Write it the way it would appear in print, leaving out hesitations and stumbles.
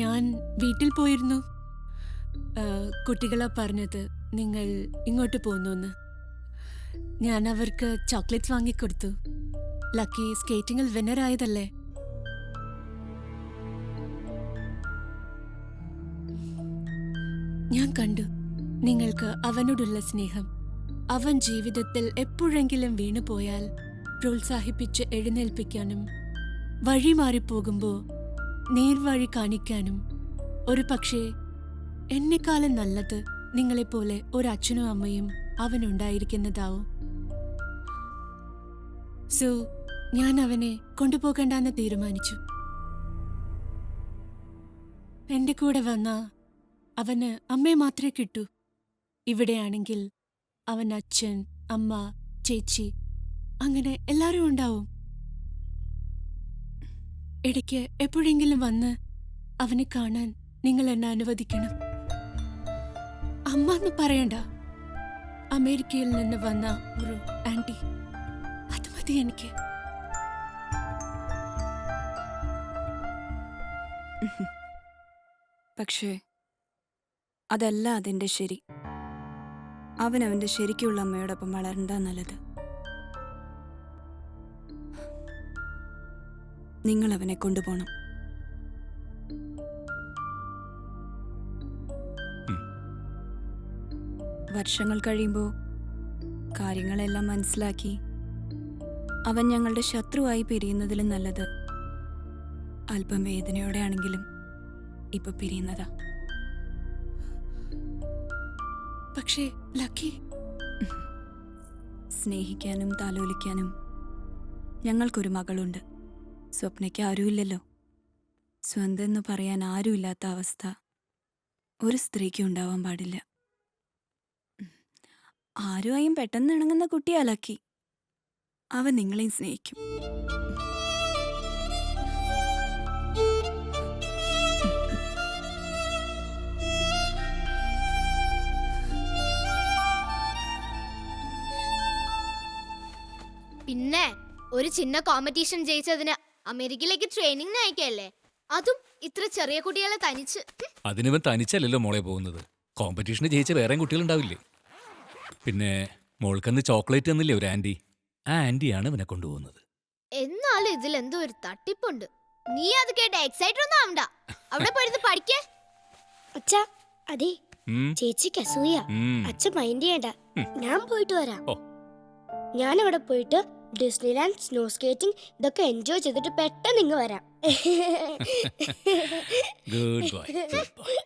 ഞാൻ വീട്ടിൽ പോയിരുന്നു. കുട്ടികളാ പറഞ്ഞത് നിങ്ങൾ ഇങ്ങോട്ട് പോന്നു. ഞാൻ അവർക്ക് ചോക്ലേറ്റ്സ് വാങ്ങിക്കൊടുത്തു. ലക്കി സ്കേറ്റിംഗിൽ വിന്നർ ആയതല്ലേ. ഞാൻ കണ്ടു നിങ്ങൾക്ക് അവനോടുള്ള സ്നേഹം. അവൻ ജീവിതത്തിൽ എപ്പോഴെങ്കിലും വീണുപോയാൽ പ്രോത്സാഹിപ്പിച്ച് എഴുന്നേൽപ്പിക്കാനും വഴി മാറിപ്പോകുമ്പോ നേർവഴി കാണിക്കാനും ഒരു പക്ഷേ എന്നെക്കാളും നല്ലത് നിങ്ങളെപ്പോലെ ഒരു അച്ഛനും അമ്മയും അവനുണ്ടായിരിക്കുന്നതാവും. സോ ഞാൻ അവനെ കൊണ്ടുപോകണ്ടെന്ന് തീരുമാനിച്ചു. എന്റെ കൂടെ വന്ന അവന് അമ്മയെ മാത്രമേ കിട്ടൂ. ഇവിടെയാണെങ്കിൽ അവൻ അച്ഛൻ, അമ്മ, ചേച്ചി അങ്ങനെ എല്ലാവരും ഉണ്ടാവും. ഇടയ്ക്ക് എപ്പോഴെങ്കിലും വന്ന് അവനെ കാണാൻ നിങ്ങൾ എന്നെ അനുവദിക്കണം. അമ്മ എന്ന് പറയണ്ട, അമേരിക്കയിൽ നിന്ന് വന്ന ഒരു ആന്റി, അത് മതി എനിക്ക്. പക്ഷേ അതല്ല അതിൻ്റെ ശരി. അവനവൻ്റെ ശരിക്കുള്ള അമ്മയോടൊപ്പം വളരണ്ടാ നല്ലത്. നിങ്ങൾ അവനെ കൊണ്ടുപോകണം. വർഷങ്ങൾ കഴിയുമ്പോൾ കാര്യങ്ങളെല്ലാം മനസ്സിലാക്കി അവൻ ഞങ്ങളുടെ ശത്രുവായി പിരിയുന്നതിലും നല്ലത് അല്പം വേദനയോടെ ആണെങ്കിലും ഇപ്പൊ പിരിയുന്നതാ. പക്ഷേ ലക്കി, സ്നേഹിക്കാനും താലോലിക്കാനും ഞങ്ങൾക്കൊരു മകളുണ്ട്. സ്വപ്നയ്ക്ക് ആരുമില്ലല്ലോ. സ്വന്തം എന്ന് പറയാൻ ആരുമില്ലാത്ത അവസ്ഥ ഒരു സ്ത്രീക്ക് ഉണ്ടാവാൻ പാടില്ല. ആരുമായും പെട്ടെന്ന് ഇണങ്ങുന്ന കുട്ടിയാ ലക്കി. അവൻ നിങ്ങളെയും സ്നേഹിക്കും. പിന്നെ ഒരു ചിന്ന കോമ്പറ്റീഷൻ ജയിച്ചതിന് അമേരിക്കയിലേക്ക് ട്രെയിനിങ് അയക്കല്ലേ, അതും ഇത്ര ചെറിയ കുട്ടികളെ തനിച്ച്. അതിനിവൻ തനിച്ചല്ലല്ലോ മോളെ പോകുന്നത്. കോമ്പറ്റീഷന് ജയിച്ച വേറെ കുട്ടികളുണ്ടാവില്ലേ. പിന്നെ മോൾക്കന്ന് ചോക്ലേറ്റ് തന്നില്ലേ ഒരു ആന്റി, ആ ആന്റിയാണ് ഇവനെ കൊണ്ടുപോകുന്നത്. എന്നാലും ഇതിൽ എന്തോ ഒരു തട്ടിപ്പുണ്ട്. നീ അത് കേട്ട് എക്സൈറ്റഡ് ഒന്നും ആവണ്ട. അവിടെ പോയിരുന്ന് പഠിക്കേ. അച്ഛാ, അതെ, ചേച്ചിക്ക് അസൂയ. അച്ഛൻ മൈൻഡ് ചെയ്യണ്ട, ഞാൻ പോയിട്ട് വരാം. ഞാൻ അവിടെ പോയിട്ട് ഡിസ്നിലാൻഡ്, സ്നോ സ്കേറ്റിംഗ് ഇതൊക്കെ എൻജോയ് ചെയ്തിട്ട് പെട്ടെന്ന് ഇങ്ങ് വരാം. Good boy.